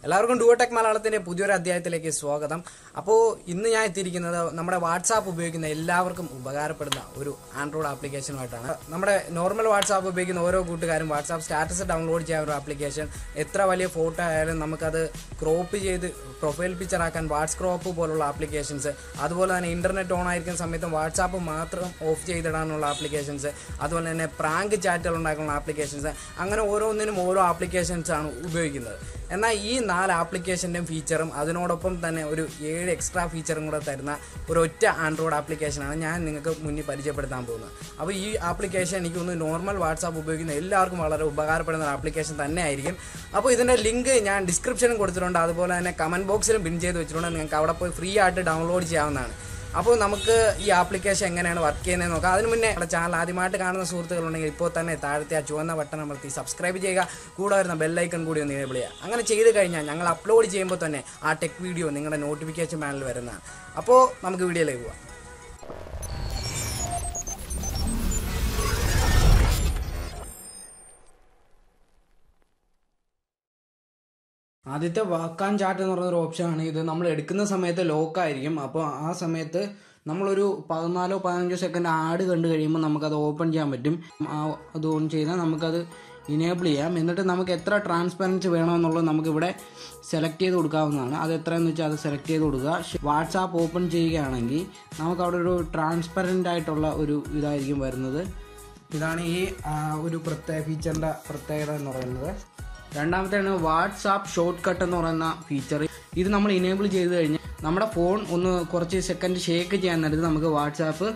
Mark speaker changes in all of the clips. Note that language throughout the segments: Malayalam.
Speaker 1: എല്ലാവർക്കും ഡുവോടെക് മലയാളത്തിന്റെ പുതിയൊരു അധ്യായത്തിലേക്ക് സ്വാഗതം. അപ്പോൾ ഇന്ന് ഞാൻ എത്തിയിരിക്കുന്നത് നമ്മുടെ വാട്സാപ്പ് ഉപയോഗിക്കുന്ന എല്ലാവർക്കും ഉപകാരപ്പെടുന്ന ഒരു ആൻഡ്രോയിഡ് ആപ്ലിക്കേഷനുമായിട്ടാണ്. നമ്മുടെ നോർമൽ വാട്സാപ്പ് ഉപയോഗിക്കുന്ന ഓരോ കൂട്ടുകാരും വാട്സാപ്പ് സ്റ്റാറ്റസ് ഡൗൺലോഡ് ചെയ്യാൻ ഒരു ആപ്ലിക്കേഷൻ, എത്ര വലിയ ഫോട്ടോ ആയാലും നമുക്കത് ക്രോപ്പ് ചെയ്ത് പ്രൊഫൈൽ പിക്ചർ ആക്കാൻ വാട്സ് ക്രോപ്പ് പോലുള്ള ആപ്ലിക്കേഷൻസ്, അതുപോലെ തന്നെ ഇന്റർനെറ്റ് ഓൺ ആയിരിക്കുന്ന സമയത്തും വാട്സാപ്പ് മാത്രം ഓഫ് ചെയ്തിടാനുള്ള ആപ്ലിക്കേഷൻസ്, അതുപോലെ തന്നെ പ്രാങ്ക് ചാറ്റുകൾ ഉണ്ടാക്കുന്ന ആപ്ലിക്കേഷൻസ്, അങ്ങനെ ഓരോന്നിനും ഓരോ ആപ്ലിക്കേഷൻസ് ആണ് ഉപയോഗിക്കുന്നത്. എന്നാൽ ഈ 4 ആപ്ലിക്കേഷൻ്റെയും ഫീച്ചറും അതിനോടൊപ്പം തന്നെ ഒരു 7 എക്സ്ട്രാ ഫീച്ചറും കൂടെ തരുന്ന ഒരു ഒറ്റ ആൻഡ്രോയിഡ് ആപ്ലിക്കേഷനാണ് ഞാൻ നിങ്ങൾക്ക് മുന്നിൽ പരിചയപ്പെടുത്താൻ പോകുന്നത്. അപ്പോൾ ഈ ആപ്ലിക്കേഷൻ എനിക്ക് തോന്നുന്നു നോർമൽ വാട്സാപ്പ് ഉപയോഗിക്കുന്ന എല്ലാവർക്കും വളരെ ഉപകാരപ്പെടുന്ന ഒരു ആപ്ലിക്കേഷൻ തന്നെ ആയിരിക്കും. അപ്പോൾ ഇതിൻ്റെ ലിങ്ക് ഞാൻ ഡിസ്ക്രിപ്ഷനും കൊടുത്തിട്ടുണ്ട്, അതുപോലെ തന്നെ കമൻറ്റ് ബോക്സിലും പിൻ ചെയ്ത് വെച്ചിട്ടുണ്ട്. നിങ്ങൾക്ക് അവിടെ പോയി ഫ്രീ ആയിട്ട് ഡൗൺലോഡ് ചെയ്യാവുന്നതാണ്. അപ്പോൾ നമുക്ക് ഈ ആപ്ലിക്കേഷൻ എങ്ങനെയാണ് വർക്ക് ചെയ്യുന്നത് നോക്കാം. അതിന് മുന്നേ നമ്മുടെ ചാനൽ ആദ്യമായിട്ട് കാണുന്ന സുഹൃത്തുക്കളുണ്ടെങ്കിൽ ഇപ്പോൾ തന്നെ താഴത്തെ ആ ചുവന്ന ബട്ടൺ അമർത്തി സബ്സ്ക്രൈബ് ചെയ്യുക, കൂടെ വരുന്ന ബെല്ലൈക്കൺ കൂടി ഒന്ന് എനേബിൾ ചെയ്യുക. അങ്ങനെ ചെയ്ത് കഴിഞ്ഞാൽ ഞങ്ങൾ അപ്ലോഡ് ചെയ്യുമ്പോൾ തന്നെ ആ ടെക് വീഡിയോ നിങ്ങളുടെ നോട്ടിഫിക്കേഷൻ പാനലിൽ വരുന്നതാണ്. അപ്പോൾ നമുക്ക് വീഡിയോയിലേക്ക് പോകാം. ആദ്യത്തെ വാക്കാൻ ചാറ്റ് എന്ന് പറയുന്നൊരു ഓപ്ഷനാണ് ഇത്. നമ്മൾ എടുക്കുന്ന സമയത്ത് ലോക്കായിരിക്കും. അപ്പോൾ ആ സമയത്ത് നമ്മളൊരു 14-15 സെക്കൻഡ് ആഡ് കണ്ടു കഴിയുമ്പോൾ നമുക്കത് ഓപ്പൺ ചെയ്യാൻ പറ്റും. അത് ഓൺ ചെയ്താൽ നമുക്കത് ഇനേബിൾ ചെയ്യാം. എന്നിട്ട് നമുക്ക് എത്ര ട്രാൻസ്പെറൻസി വേണമെന്നുള്ളത് നമുക്കിവിടെ സെലക്ട് ചെയ്ത് കൊടുക്കാവുന്നതാണ്. അത് എത്രയെന്ന് വെച്ചാൽ അത് സെലക്ട് ചെയ്ത് കൊടുക്കുക. വാട്സാപ്പ് ഓപ്പൺ ചെയ്യുകയാണെങ്കിൽ നമുക്കവിടെ ഒരു ട്രാൻസ്പെറൻ്റ് ആയിട്ടുള്ള ഒരു ഇതായിരിക്കും വരുന്നത്. ഇതാണ് ഈ ഒരു ഫീച്ചറിൻ്റെ പ്രത്യേകത എന്ന് പറയുന്നത്. രണ്ടാമത്തെയാണ് വാട്സാപ്പ് ഷോർട്ട് കട്ട് എന്ന് പറയുന്ന ഫീച്ചർ. ഇത് നമ്മൾ ഇനേബിൾ ചെയ്ത് കഴിഞ്ഞാൽ നമ്മുടെ ഫോൺ ഒന്ന് കുറച്ച് സെക്കൻഡ് ഷേക്ക് ചെയ്യാൻ നേരത്ത് നമുക്ക് വാട്സാപ്പ്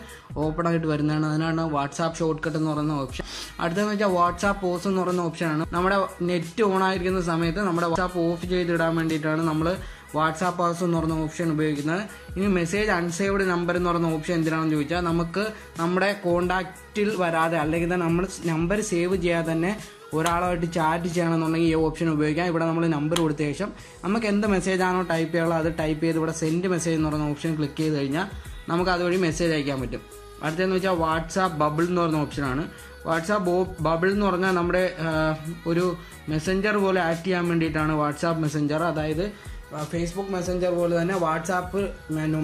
Speaker 1: ഓപ്പൺ ആയിട്ട് വരുന്നതാണ്. അതിനാണ് വാട്സാപ്പ് ഷോർട്ട് കട്ട് എന്ന് പറയുന്ന ഓപ്ഷൻ. അടുത്തതെന്ന് വെച്ചാൽ വാട്സാപ്പ് പോസ് എന്ന് പറയുന്ന ഓപ്ഷനാണ്. നമ്മുടെ നെറ്റ് ഓൺ ആയിരിക്കുന്ന സമയത്ത് നമ്മുടെ വാട്സാപ്പ് ഓഫ് ചെയ്തിടാൻ വേണ്ടിയിട്ടാണ് നമ്മൾ വാട്സാപ്പ് പോസ് എന്ന് പറയുന്ന ഓപ്ഷൻ ഉപയോഗിക്കുന്നത്. ഇനി മെസ്സേജ് അൺസേവ്ഡ് നമ്പർ എന്ന് പറയുന്ന ഓപ്ഷൻ എന്തിനാണെന്ന് ചോദിച്ചാൽ നമുക്ക് നമ്മുടെ കോണ്ടാക്റ്റിൽ വരാതെ അല്ലെങ്കിൽ നമ്മൾ നമ്പർ സേവ് ചെയ്യാതെ തന്നെ ഒരാളുമായിട്ട് ചാറ്റ് ചെയ്യണമെന്നുണ്ടെങ്കിൽ ഈ ഓപ്ഷൻ ഉപയോഗിക്കാം. ഇവിടെ നമ്മൾ നമ്പർ കൊടുത്ത ശേഷം നമുക്ക് എന്ത് മെസ്സേജാണോ ടൈപ്പ് ചെയ്യാനുള്ളത് അത് ടൈപ്പ് ചെയ്ത് ഇവിടെ സെൻഡ് മെസ്സേജ് എന്ന് പറയുന്ന ഓപ്ഷൻ ക്ലിക്ക് ചെയ്ത് കഴിഞ്ഞാൽ നമുക്ക് അതുവഴി മെസ്സേജ് അയക്കാൻ പറ്റും. അടുത്തതെന്ന് വെച്ചാൽ വാട്സാപ്പ് ബബിൾ എന്ന് പറയുന്ന ഓപ്ഷനാണ്. വാട്സാപ്പ് ബബിൾ എന്ന് പറഞ്ഞാൽ നമ്മുടെ ഒരു മെസ്സഞ്ചർ പോലെ ആക്ട് ചെയ്യാൻ വേണ്ടിയിട്ടാണ് വാട്സാപ്പ് മെസ്സഞ്ചർ. അതായത് ഫേസ്ബുക്ക് മെസ്സഞ്ചർ പോലെ തന്നെ വാട്സാപ്പ്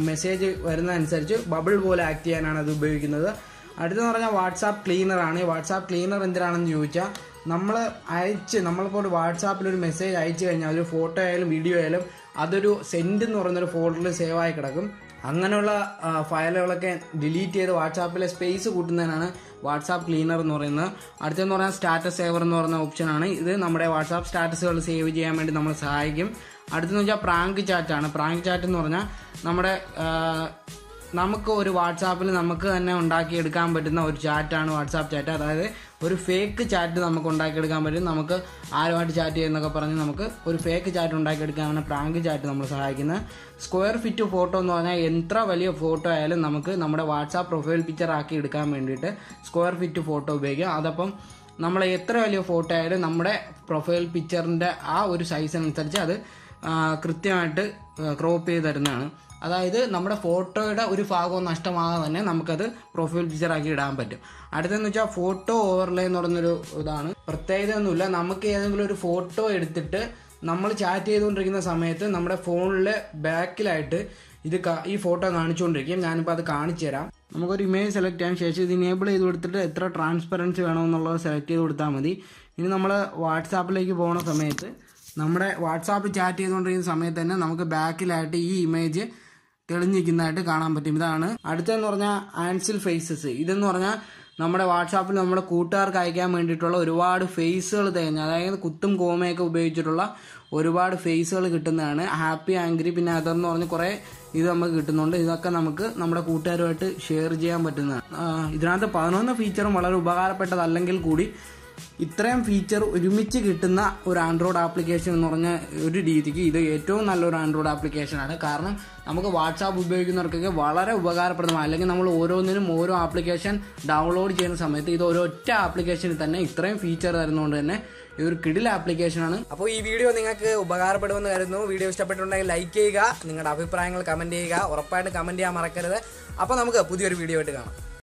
Speaker 1: മെസ്സേജ് വരുന്നതനുസരിച്ച് ബബിൾ പോലെ ആക്ട് ചെയ്യാനാണ് അത് ഉപയോഗിക്കുന്നത്. അടുത്തെന്ന് പറഞ്ഞാൽ വാട്സാപ്പ് ക്ലീനറാണ്. വാട്സാപ്പ് ക്ലീനർ എന്തിനാണെന്ന് ചോദിച്ചാൽ നമ്മളിപ്പോൾ ഒരു വാട്സാപ്പിൽ ഒരു മെസ്സേജ് അയച്ചു കഴിഞ്ഞാൽ ഒരു ഫോട്ടോ ആയാലും വീഡിയോ ആയാലും അതൊരു സെൻഡ് എന്ന് പറയുന്നൊരു ഫോൾഡറിൽ സേവ് ആയി കിടക്കും. അങ്ങനെയുള്ള ഫയലുകളൊക്കെ ഡിലീറ്റ് ചെയ്ത് വാട്സാപ്പിലെ സ്പേസ് കൂട്ടുന്നതിനാണ് വാട്സാപ്പ് ക്ലീനർ എന്ന് പറയുന്നത്. അടുത്തെന്ന് പറഞ്ഞാൽ സ്റ്റാറ്റസ് സേവർ എന്ന് പറയുന്ന ഓപ്ഷനാണ്. ഇത് നമ്മുടെ വാട്സാപ്പ് സ്റ്റാറ്റസുകൾ സേവ് ചെയ്യാൻ വേണ്ടി നമ്മളെ സഹായിക്കും. അടുത്തെന്ന് വെച്ചാൽ പ്രാങ്ക് ചാറ്റാണ്. പ്രാങ്ക് ചാറ്റ് എന്ന് പറഞ്ഞാൽ നമുക്ക് ഒരു വാട്സാപ്പിൽ നമുക്ക് തന്നെ ഉണ്ടാക്കിയെടുക്കാൻ പറ്റുന്ന ഒരു ചാറ്റാണ് വാട്സാപ്പ് ചാറ്റ്. അതായത് ഒരു ഫേക്ക് ചാറ്റ് നമുക്ക് ഉണ്ടാക്കിയെടുക്കാൻ പറ്റും. നമുക്ക് ആരുമായിട്ട് ചാറ്റ് ചെയ്യുന്നൊക്കെ പറഞ്ഞ് നമുക്ക് ഒരു ഫേക്ക് ചാറ്റ് ഉണ്ടാക്കിയെടുക്കാനാണ് പ്രാങ്ക് ചാറ്റ് നമ്മൾ സഹായിക്കുന്നത്. സ്ക്വയർ ഫിറ്റ് ഫോട്ടോ എന്ന് പറഞ്ഞാൽ എത്ര വലിയ ഫോട്ടോ ആയാലും നമുക്ക് നമ്മുടെ വാട്സാപ്പ് പ്രൊഫൈൽ പിക്ചർ ആക്കി എടുക്കാൻ വേണ്ടിയിട്ട് സ്ക്വയർ ഫിറ്റ് ഫോട്ടോ ഉപയോഗിക്കാം. അതപ്പം നമ്മൾ എത്ര വലിയ ഫോട്ടോ ആയാലും നമ്മുടെ പ്രൊഫൈൽ പിക്ചറിൻ്റെ ആ ഒരു സൈസിനനുസരിച്ച് അത് കൃത്യമായിട്ട് ക്രോപ്പ് ചെയ്ത് തരുന്നതാണ്. അതായത് നമ്മുടെ ഫോട്ടോയുടെ ഒരു ഭാഗവും നഷ്ടമാകാതെ തന്നെ നമുക്കത് പ്രൊഫൈൽ പിക്ചറാക്കി ഇടാൻ പറ്റും. അടുത്തെന്ന് വെച്ചാൽ ഫോട്ടോ ഓവർലേ എന്ന് പറയുന്നൊരു ഇതാണ്. പ്രത്യേകത ഒന്നുമില്ല. നമുക്ക് ഏതെങ്കിലും ഒരു ഫോട്ടോ എടുത്തിട്ട് നമ്മൾ ചാറ്റ് ചെയ്തുകൊണ്ടിരിക്കുന്ന സമയത്ത് നമ്മുടെ ഫോണിൽ ബാക്കിലായിട്ട് ഈ ഫോട്ടോ കാണിച്ചുകൊണ്ടിരിക്കും. ഞാനിപ്പോൾ അത് കാണിച്ചു തരാം. നമുക്കൊരു ഇമേജ് സെലക്ട് ചെയ്യാൻ ശേഷം ഇത് ഇനേബിൾ ചെയ്ത് കൊടുത്തിട്ട് എത്ര ട്രാൻസ്പെറൻസി വേണമെന്നുള്ളത് സെലക്ട് ചെയ്ത് കൊടുത്താൽ മതി. ഇനി നമ്മൾ വാട്സാപ്പിലേക്ക് പോകുന്ന സമയത്ത് നമ്മുടെ വാട്സാപ്പ് ചാറ്റ് ചെയ്തുകൊണ്ടിരിക്കുന്ന സമയത്ത് തന്നെ നമുക്ക് ബാക്കിലായിട്ട് ഈ ഇമേജ് തെളിഞ്ഞിരിക്കുന്നതായിട്ട് കാണാൻ പറ്റും. ഇതാണ്. അടുത്തെന്ന് പറഞ്ഞാൽ ആൻസിൽ ഫേസസ്. ഇതെന്ന് പറഞ്ഞാൽ നമ്മുടെ വാട്സാപ്പിൽ നമ്മുടെ കൂട്ടുകാർക്ക് അയക്കാൻ വേണ്ടിയിട്ടുള്ള ഒരുപാട് ഫേസുകൾ തേഞ്ഞ്, അതായത് കുത്തും കോമയൊക്കെ ഉപയോഗിച്ചിട്ടുള്ള ഒരുപാട് ഫേസുകൾ കിട്ടുന്നതാണ്. ഹാപ്പി, ആംഗ്രി, പിന്നെ അതെന്ന് പറഞ്ഞ് കുറേ ഇത് നമുക്ക് കിട്ടുന്നുണ്ട്. ഇതൊക്കെ നമുക്ക് നമ്മുടെ കൂട്ടുകാരുമായിട്ട് ഷെയർ ചെയ്യാൻ പറ്റുന്നതാണ്. ഇതിനകത്ത് 11 ഫീച്ചറും വളരെ ഉപകാരപ്പെട്ടതല്ലെങ്കിൽ കൂടി ഇത്രയും ഫീച്ചർ ഒരുമിച്ച് കിട്ടുന്ന ഒരു ആൻഡ്രോയിഡ് ആപ്ലിക്കേഷൻ എന്ന് പറഞ്ഞ ഒരു രീതിക്ക് ഇത് ഏറ്റവും നല്ലൊരു ആൻഡ്രോയിഡ് ആപ്ലിക്കേഷനാണ്. കാരണം നമുക്ക് വാട്സാപ്പ് ഉപയോഗിക്കുന്നവർക്കൊക്കെ വളരെ ഉപകാരപ്രദമാണ്. അല്ലെങ്കിൽ നമ്മൾ ഓരോന്നിനും ഓരോ ആപ്ലിക്കേഷൻ ഡൗൺലോഡ് ചെയ്യുന്ന സമയത്ത് ഇത് ഒരൊറ്റ ആപ്ലിക്കേഷനിൽ തന്നെ ഇത്രയും ഫീച്ചർ തരുന്നതുകൊണ്ട് തന്നെ ഇതൊരു കിടില ആപ്ലിക്കേഷനാണ്. അപ്പോൾ ഈ വീഡിയോ നിങ്ങൾക്ക് ഉപകാരപ്പെടുമെന്ന് കരുതുന്നു. വീഡിയോ ഇഷ്ടപ്പെട്ടിട്ടുണ്ടെങ്കിൽ ലൈക്ക് ചെയ്യുക, നിങ്ങളുടെ അഭിപ്രായങ്ങൾ കമൻറ്റ് ചെയ്യുക, ഉറപ്പായിട്ട് കമൻറ്റ് ചെയ്യാൻ മറക്കരുത്. അപ്പോൾ നമുക്ക് പുതിയൊരു വീഡിയോ ആയിട്ട് കാണാം.